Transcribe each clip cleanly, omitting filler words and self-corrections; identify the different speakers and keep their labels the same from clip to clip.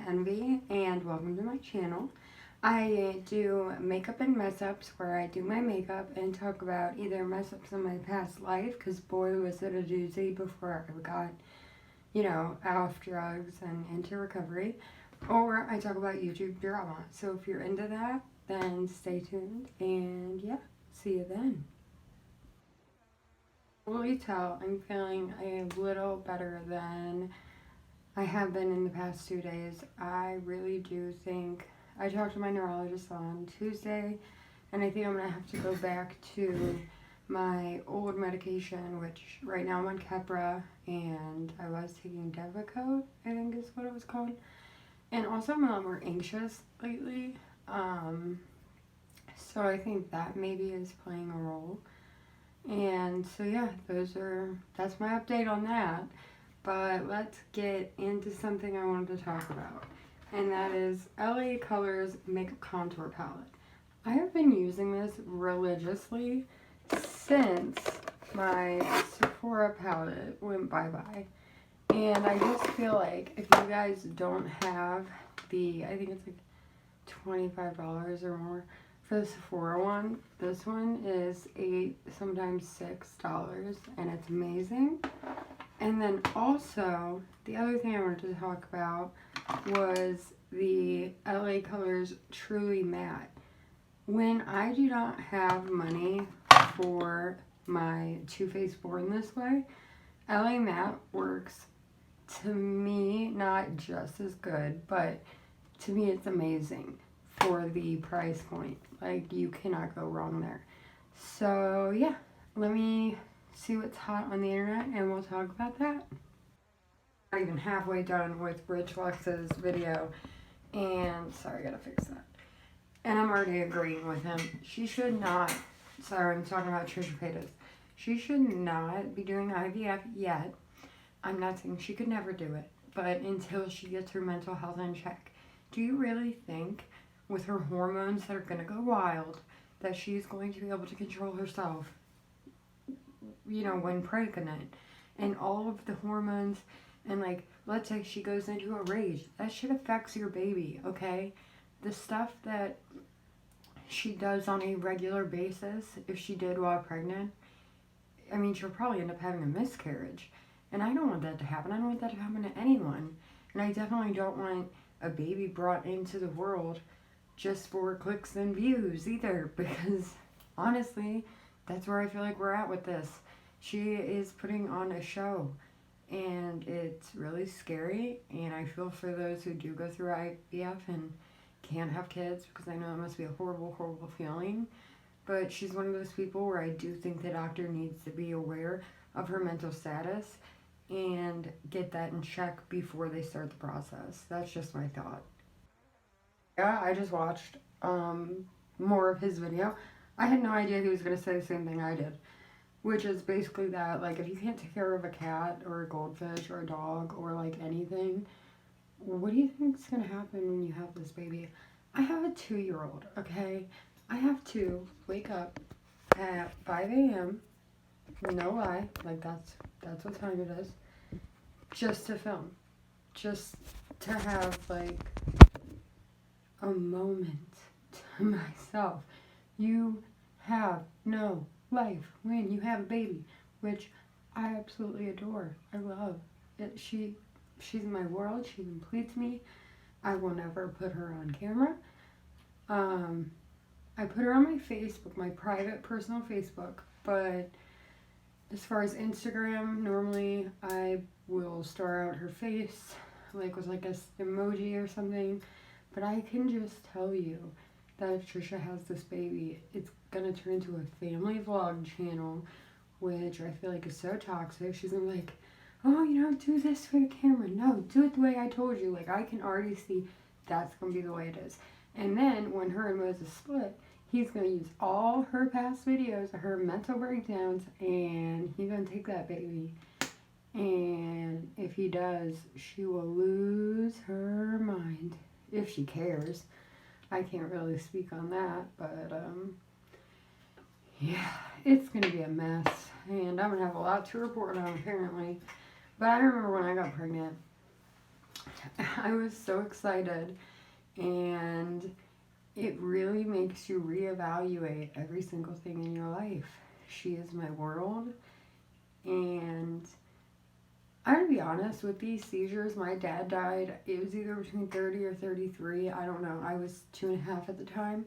Speaker 1: Envy, and welcome to my channel. I do makeup and mess ups where I do my makeup and talk about either mess ups in my past life, because boy was it a doozy before I got, off drugs and into recovery, or I talk about YouTube drama. So if you're into that, then stay tuned, and yeah, see you then. Really tell I'm feeling a little better than I have been in the past 2 days. I really do think, I talked to my neurologist on Tuesday, and I think I'm going to have to go back to my old medication, which right now I'm on Keppra, and I was taking Devicote, I think is what it was called. And also I'm a lot more anxious lately, so I think that maybe is playing a role. And so yeah, that's my update on that. But let's get into something I wanted to talk about, and that is LA Colors Makeup Contour Palette. I have been using this religiously since my Sephora palette went bye-bye. And I just feel like if you guys don't have I think it's like $25 or more for the Sephora one, this one is $8, sometimes $6, and it's amazing. And then also, the other thing I wanted to talk about was the LA Colors Truly Matte. When I do not have money for my Too Faced Born This Way, LA Matte works, to me, not just as good, but to me it's amazing for the price point. Like, you cannot go wrong there. So yeah, let me see what's hot on the internet and we'll talk about that. Not even halfway done with Rich Lux's video, and sorry, I gotta fix that. And I'm already agreeing with him. She should not, sorry, I'm talking about Trisha Paytas. She should not be doing IVF yet. I'm not saying she could never do it, but until she gets her mental health in check. Do you really think, with her hormones that are gonna go wild, that she's going to be able to control herself, when pregnant, and all of the hormones, and like, let's say she goes into a rage, that shit affects your baby, okay? The stuff that she does on a regular basis, if she did while pregnant, I mean, she'll probably end up having a miscarriage, and I don't want that to happen. I don't want that to happen to anyone, and I definitely don't want a baby brought into the world just for clicks and views either, because honestly, that's where I feel like we're at with this. She is putting on a show, and it's really scary, and I feel for those who do go through IVF and can't have kids, because I know it must be a horrible, horrible feeling. But she's one of those people where I do think the doctor needs to be aware of her mental status and get that in check before they start the process. That's just my thought. Yeah, I just watched more of his video. I had no idea he was going to say the same thing I did, which is basically that, like, if you can't take care of a cat or a goldfish or a dog or, like, anything, what do you think is going to happen when you have this baby? I have a 2-year-old, okay? I have to wake up at 5 a.m., no lie, like, that's what time it is, just to film. Just to have, like, a moment to myself. You have no life when you have a baby, which I absolutely adore. I love it. She's my world. She completes me. I will never put her on camera. I put her on my Facebook, my private personal Facebook, but as far as Instagram, normally I will star out her face, like with like a emoji or something. But I can just tell you that if Trisha has this baby, it's gonna turn into a family vlog channel, which I feel like is so toxic. She's gonna be like, oh, do this for the camera. No, do it the way I told you. Like, I can already see that's gonna be the way it is. And then when her and Moses split, he's gonna use all her past videos of her mental breakdowns, and he's gonna take that baby. And if he does, she will lose her mind. If she cares. I can't really speak on that, but Yeah, it's gonna be a mess, and I'm gonna have a lot to report on apparently. But I remember when I got pregnant, I was so excited, and it really makes you reevaluate every single thing in your life. She is my world, and I'm gonna be honest, with these seizures, my dad died. It was either between 30 or 33. I don't know. I was 2.5 at the time.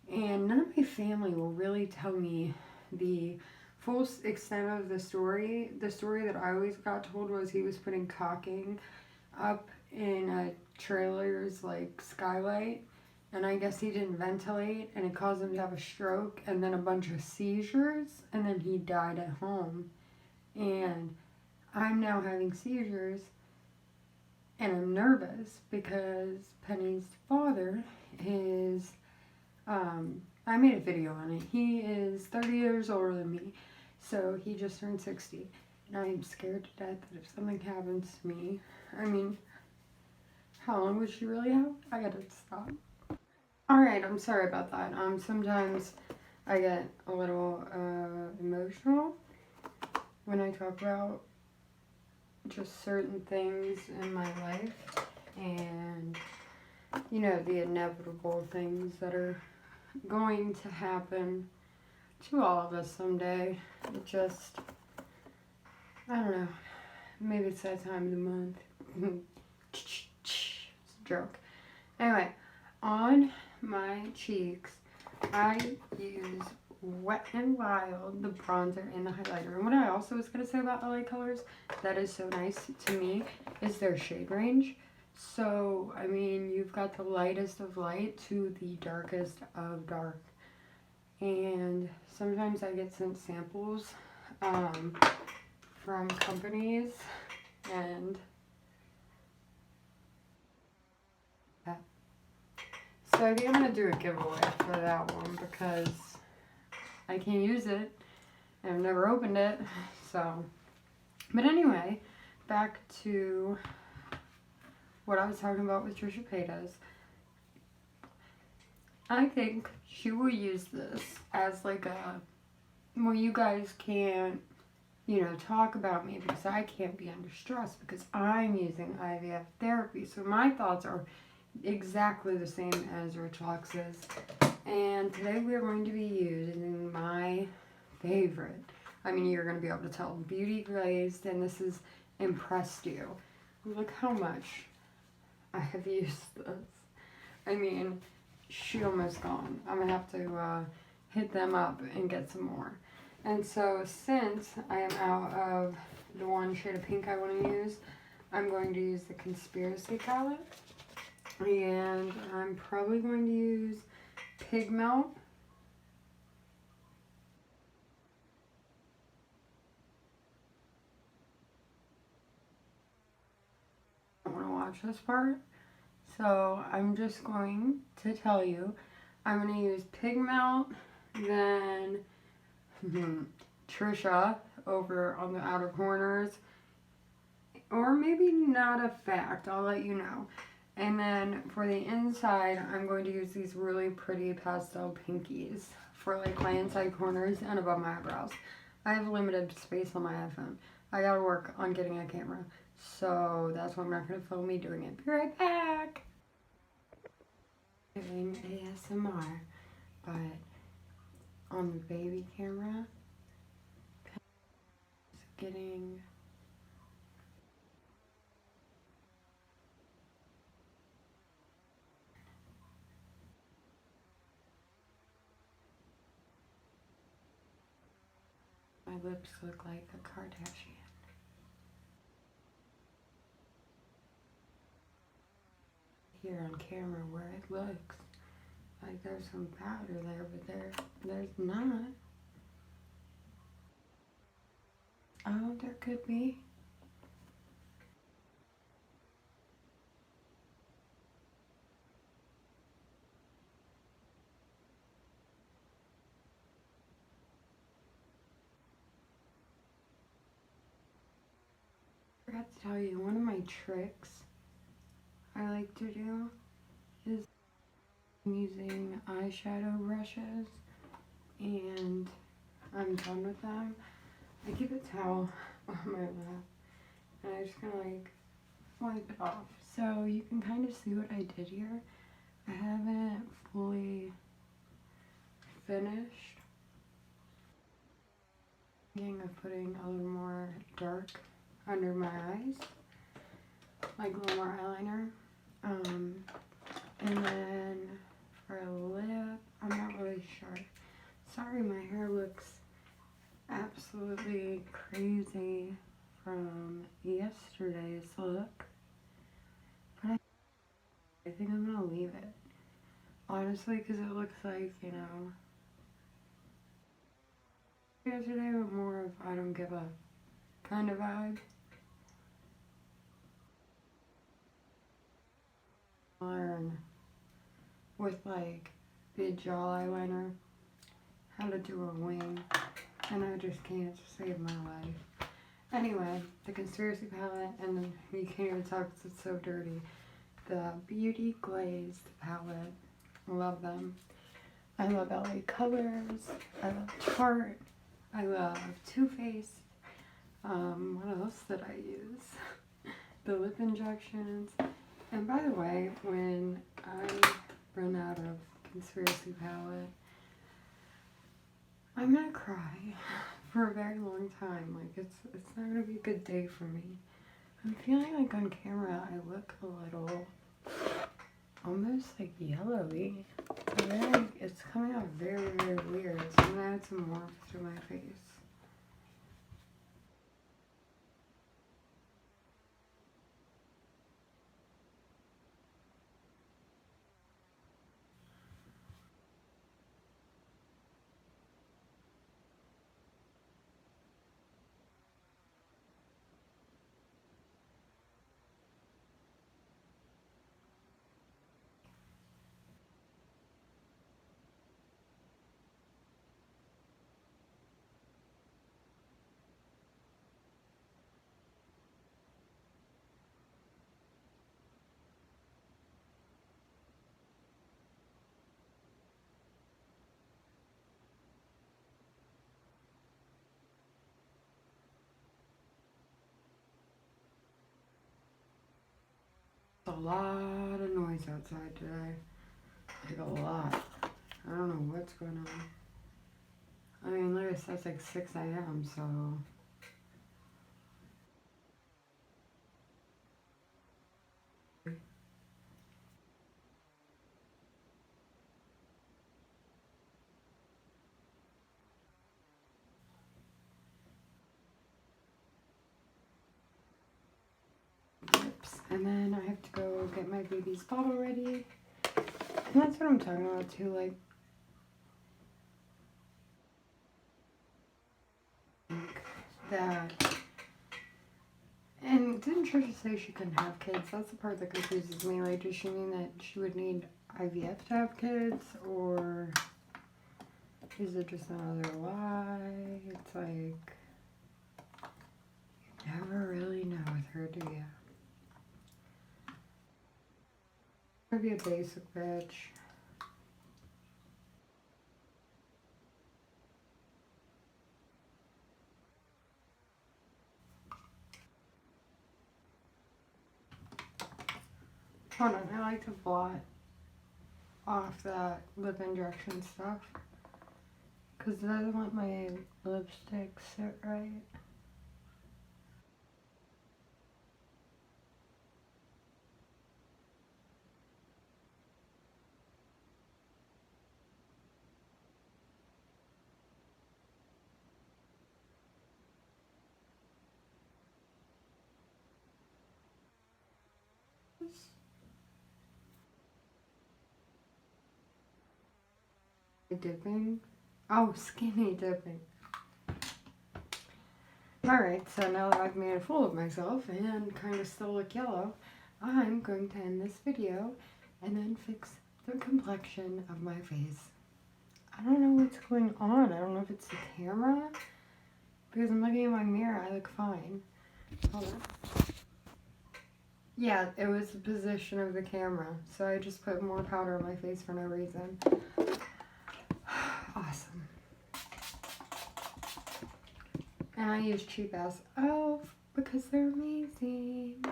Speaker 1: And none of my family will really tell me the full extent of the story. The story that I always got told was he was putting caulking up in a trailer's like skylight. And I guess he didn't ventilate and it caused him to have a stroke and then a bunch of seizures. And then he died at home. And I'm now having seizures, and I'm nervous because Penny's father is, I made a video on it. He is 30 years older than me, so he just turned 60. And I'm scared to death that if something happens to me, I mean, how long would she really have? I gotta stop. Alright, I'm sorry about that. Sometimes I get a little emotional when I talk about just certain things in my life, and you know, the inevitable things that are going to happen to all of us someday. It just, I don't know, maybe it's that time of the month. It's a joke. Anyway, on my cheeks I use Wet n Wild, the bronzer and the highlighter. And what I also was going to say about LA Colors that is so nice to me is their shade range. So, I mean, you've got the lightest of light to the darkest of dark. And sometimes I get sent samples from companies, and so I think I'm going to do a giveaway for that one because I can't use it. I've never opened it, so. But anyway, back to what I was talking about with Trisha Paytas. I think she will use this as like a, well, you guys can't, you know, talk about me because I can't be under stress because I'm using IVF therapy. So my thoughts are exactly the same as Rich Lux's. And today we are going to be using my favorite. I mean, you're going to be able to tell, Beauty Glazed, and this is Impressed You. Look how much I have used this. I mean, she almost gone. I'm going to have to hit them up and get some more. And so since I am out of the one shade of pink I want to use, I'm going to use the Conspiracy palette. And I'm probably going to use Pigmelt. I don't want to watch this part. So I'm just going to tell you, I'm going to use Pigmelt, then Trisha over on the outer corners, or maybe not a fact, I'll let you know. And then for the inside, I'm going to use these really pretty pastel pinkies for like my inside corners and above my eyebrows. I have limited space on my iPhone. I gotta work on getting a camera. So that's why I'm not gonna film me doing it. Be right back! Doing ASMR, but on the baby camera, it's getting my lips look like a Kardashian. Here on camera where it looks like there's some powder there, but there's not. Oh, there could be. I forgot to tell you, one of my tricks I like to do is using eyeshadow brushes and I'm done with them, I keep a towel on my lap and I just kind of like wipe it off. So you can kind of see what I did here. I haven't fully finished. Thinking of putting a little more dark under my eyes, like a little more eyeliner. And then for a lip, I'm not really sure. Sorry, my hair looks absolutely crazy from yesterday's look, but I think I'm gonna leave it, honestly, because it looks like, you know, yesterday was more of I don't give a kind of vibe. Learn with like the jaw eyeliner how to do a wing, and I just can't save my life. Anyway, the Conspiracy palette, and then you can't even talk because it's so dirty. The Beauty Glazed palette, love them. I love LA Colors, I love Tarte, I love Too Faced. What else did I use? The lip injections. And by the way, when I run out of Conspiracy palette, I'm gonna cry for a very long time. Like it's not gonna be a good day for me. I'm feeling like on camera I look a little almost like yellowy. It's coming out very, very weird. So I'm gonna add some warmth to my face. A lot of noise outside today. Like a lot. I don't know what's going on. I mean, like I said, it's like 6 a.m. so. Lips. And then I have to go get my baby's bottle ready. And that's what I'm talking about too, like that. And didn't Trisha say she couldn't have kids? That's the part that confuses me. Like, does she mean that she would need IVF to have kids? Or is it just another lie? It's like, you never really know with her, do you? Maybe a basic bitch. Hold on, I like to blot off that lip injection stuff because it doesn't let my lipstick sit right. Dipping. Oh, skinny dipping. Alright, so now that I've made a fool of myself and kind of still look yellow, I'm going to end this video and then fix the complexion of my face. I don't know what's going on. I don't know if it's the camera, because I'm looking in my mirror, I look fine. Hold on. Yeah, it was the position of the camera, so I just put more powder on my face for no reason. Awesome. And I use cheap ass elf because they're amazing.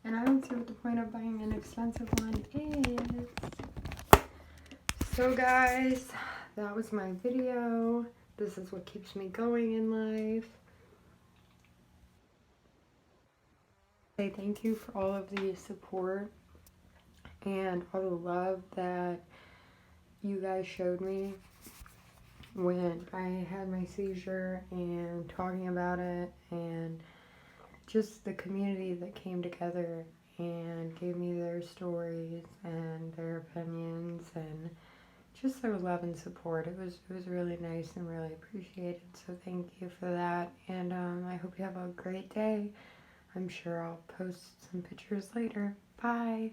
Speaker 1: And I don't see what the point of buying an expensive one is. So guys, that was my video. This is what keeps me going in life. Say thank you for all of the support and all the love that you guys showed me when I had my seizure, and talking about it, and just the community that came together and gave me their stories and their opinions and just their love and support. It was really nice and really appreciated. So thank you for that. And I hope you have a great day. I'm sure I'll post some pictures later. Bye.